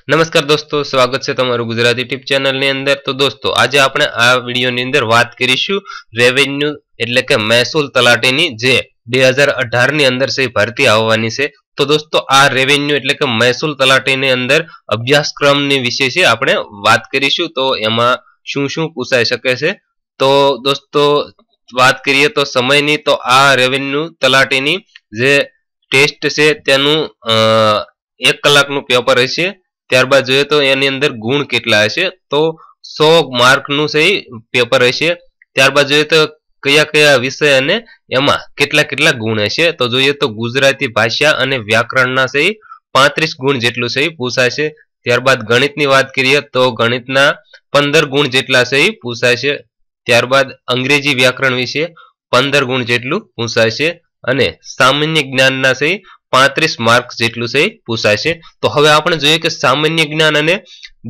नमस्कार दोस्तों, स्वागत है तमारू गुजराती टिप चैनल ની અંદર। तो दोस्तों આજે આપણે આ વિડિયોની અંદર વાત કરીશું રેવન્યુ એટલે કે મહેસૂલ તલાટીની જે 2018 ની અંદર સે ભરતી આવવાની છે। તો દોસ્તો આ રેવન્યુ એટલે કે મહેસૂલ તલાટીની અંદર અભ્યાસક્રમની વિશે છે આપણે વાત કરીશું। તો એમાં શું પૂછાઈ શકે છે। તો દોસ્તો વાત કરીએ તો સમયની, તો આ રેવન્યુ તલાટીની જે ટેસ્ટ છે તેનું 1 કલાકનું પેપર હશે। ત્યારબાદ જોઈએ તો એની અંદર ગુણ કેટલા હશે, તો 100 માર્કનું છે પેપર હશે। ત્યારબાદ જોઈએ તો કયા વિષય અને એમાં કેટલા ગુણ હશે। તો જોઈએ તો ગુજરાતી ભાષા અને વ્યાકરણના છે 35 ગુણ જેટલું છે પૂછાશે। ત્યારબાદ ગણિતની વાત કરીએ તો ગણિતના 15 ગુણ જેટલા છે પૂછાશે। ત્યારબાદ અંગ્રેજી વ્યાકરણ વિશે 15 ગુણ જેટલું પૂછાશે અને સામાન્ય જ્ઞાનના છે 35 માર્ક્સ જેટલું છે પૂછાશે। તો હવે આપણે જોઈએ કે સામાન્ય જ્ઞાન અને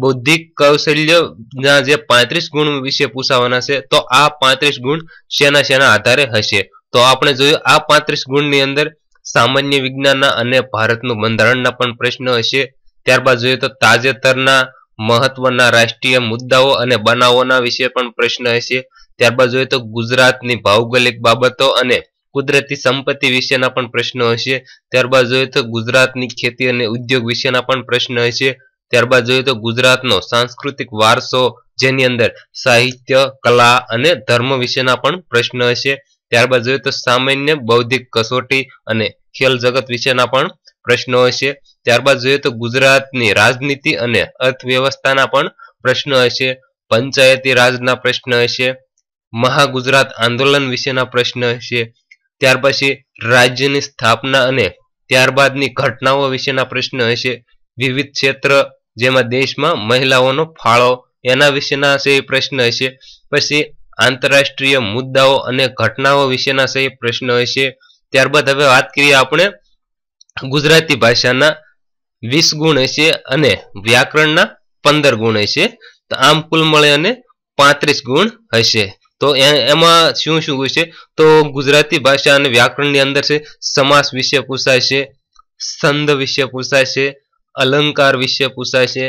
બૌદ્ધિક કૌશલ્યના જે 35 ગુણ વિશે પૂછાવાના છે, તો આ 35 ગુણ શેના આધારે હશે। તો આપણે જોઈએ આ 35 ગુણની અંદર સામાન્ય વિજ્ઞાનના અને ભારતનું બંધારણના પણ પ્રશ્ન હશે। ત્યારબાદ જોઈએ તો તાજેતરના મહત્વના રાષ્ટ્રીય મુદ્દાઓ અને બનાવોના વિશે પણ પ્રશ્ન હશે। ત્યારબાદ જોઈએ તો ગુજરાતની ભૌગોલિક બાબતો અને કુદરતી સંપત્તિ વિશેના પણ પ્રશ્નો હશે। ત્યારબાદ જોઈએ તો ગુજરાતની ખેતી અને ઉદ્યોગ વિશેના પણ પ્રશ્ન હશે। ત્યારબાદ જોઈએ તો ગુજરાતનો સાંસ્કૃતિક વારસો જેની અંદર સાહિત્ય, કલા અને ધર્મ વિશેના પણ પ્રશ્ન હશે। ત્યારબાદ જોઈએ તો સામાન્ય બૌદ્ધિક કસોટી અને ખેલ જગત વિશેના પણ પ્રશ્નો હશે। ત્યારબાદ જોઈએ તો ગુજરાતની રાજનીતિ અને અર્થવ્યવસ્થાના પણ પ્રશ્નો હશે। પંચાયતી રાજના પ્રશ્ન હશે। મહાગુજરાત આંદોલન વિશેના પ્રશ્ન હશે। ત્યાર પછી રાજ્યની સ્થાપના અને ત્યારબાદની ઘટનાઓ વિશેના પ્રશ્ન હશે। વિવિધ ક્ષેત્ર જેમાં દેશમાં મહિલાઓનો ફાળો એના વિશેના છે પ્રશ્ન હશે। પછી આંતરરાષ્ટ્રીય મુદ્દાઓ અને ઘટનાઓ વિશેના છે પ્રશ્ન હશે। ત્યારબાદ હવે વાત કરીએ આપણે ગુજરાતી ભાષાના 20 ગુણ હશે અને વ્યાકરણના 15 ગુણ હશે। તો આમ કુલ મળે અને 35 ગુણ હશે। તો એમાં શું હશે, તો ગુજરાતી ભાષા અને વ્યાકરણની અંદર છે સમાસ વિશે પૂછાશે, છંદ વિશે પૂછાશે, અલંકાર વિશે પૂછાશે,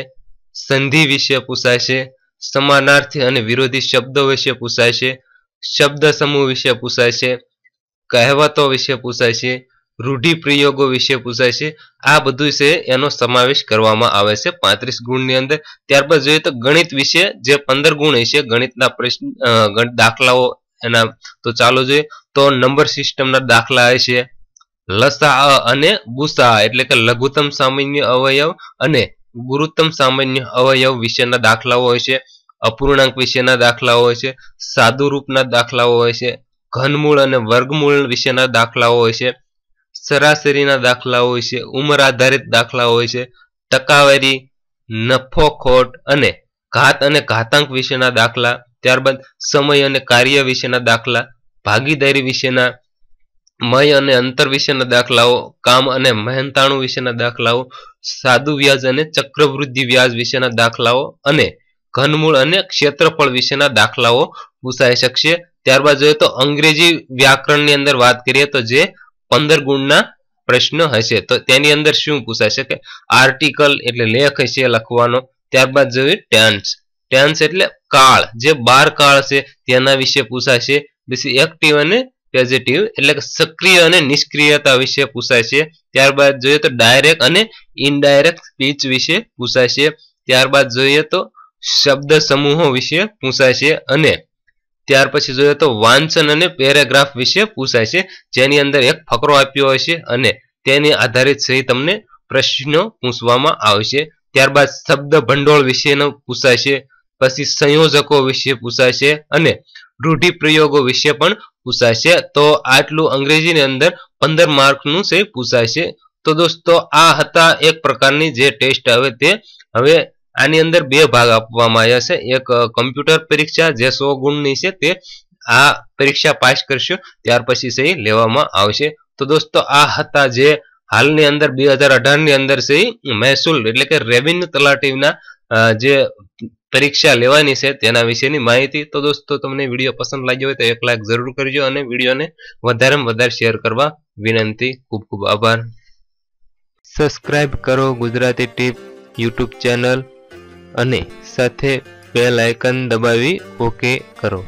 સંધિ વિશે પૂછાશે, સમાનાર્થી અને વિરોધી શબ્દો વિશે પૂછાશે, શબ્દ સમૂહ વિશે પૂછાશે, કહેવતો વિશે પૂછાશે, રૂઢિપ્રયોગો વિશે પૂછાશે। આ બધું છે એનો સમાવેશ કરવામાં આવે છે 35 ગુણની અંદર। ત્યારબાદ જોઈએ તો ગણિત વિશે જે 15 ગુણ હશે, ગણિતના પ્રશ્ન દાખલાઓ એના, તો ચાલો જોઈએ તો નંબર સિસ્ટમના દાખલા હશે, લસા અને ગુસા એટલે કે લઘુત્તમ સામાન્ય અવયવ અને ગુરુત્તમ સામાન્ય અવયવ વિશેના દાખલાઓ હશે, અપૂર્ણાંક વિશેના દાખલાઓ હશે, સાદુ રૂપના દાખલાઓ હશે, ઘનમૂળ અને વર્ગમૂળ વિશેના દાખલાઓ હશે, સરાસરીના દાખલાઓ હશે, ઉંમર આધારિત દાખલાઓ હશે, ટકાવારી, નફો ખોટ અને ઘાત અને ઘાતાંક વિશેના દાખલા। ત્યારબાદ સમય અને કાર્ય વિશેના દાખલા, ભાગીદારી વિશેના, મય અને અંતર વિશેના દાખલાઓ, કામ અને મહેનતાણું વિશેના દાખલાઓ, સાદુ વ્યાજ અને ચક્રવૃદ્ધિ વ્યાજ વિશેના દાખલાઓ અને ઘનમૂળ અને ક્ષેત્રફળ વિશેના દાખલાઓ પૂછાઈ શકશે। ત્યારબાદ જોઈએ તો અંગ્રેજી વ્યાકરણની અંદર વાત કરીએ તો જે 15 ગુણના પ્રશ્ન હશે, તો તેની અંદર શું પૂછાશે કે આર્ટિકલ એટલે લેખ હશે લખવાનો। ત્યારબાદ જોઈએ ટેન્સ એટલે કાળ, જે 12 કાળ છે તેના વિશે પૂછાશે। પછી એક્ટિવ અને પેસિવ એટલે કે સક્રિય અને નિષ્ક્રિયતા વિશે પૂછાશે। ત્યારબાદ જોઈએ તો ડાયરેક્ટ અને ઇનડાયરેક્ટ સ્પીચ વિશે પૂછાશે। ત્યારબાદ જોઈએ તો શબ્દ સમૂહો વિશે પૂછાશે અને ત્યાર પછી જોઈએ તો વાંચન અને પેરેગ્રાફ વિશે પૂછાશે, જેની અંદર એક ફકરો આપ્યો હશે અને તેની આધારિત સહી તમને પ્રશ્નો પૂછવામાં આવશે। ત્યારબાદ શબ્દ ભંડોળ વિશેનો પૂછાશે, પછી સંયોજકો વિશે પૂછાશે અને રૂઢિપ્રયોગો વિશે પણ પૂછાશે। તો આટલું અંગ્રેજીની અંદર 15 માર્કનું છે પૂછાશે। તો દોસ્તો આ હતા એક પ્રકારની જે ટેસ્ટ આવે તે। હવે આની અંદર 2 ભાગ આપવામાં આવ્યા છે, એક કમ્પ્યુટર પરીક્ષા જે 100 ગુણની છે, તે આ પરીક્ષા પાસ કરશો ત્યાર પછી છે લેવામાં આવશે। તો દોસ્તો આ હતા જે હાલની અંદર 2018 ની અંદર છે મહેસૂલ એટલે કે રેવન્યુ તલાટીના જે પરીક્ષા લેવાની છે તેના વિશેની માહિતી। તો દોસ્તો તમને વિડીયો પસંદ લાગ્યો હોય તો એક લાઈક જરૂર કરજો અને વિડીયોને વધારેમાં વધારે શેર કરવા વિનંતી। ખૂબ ખૂબ આભાર। સબસ્ક્રાઇબ કરો ગુજરાતી ટીપ YouTube ચેનલ અને સાથે બેલ આઇકન દબાવી ઓકે કરો।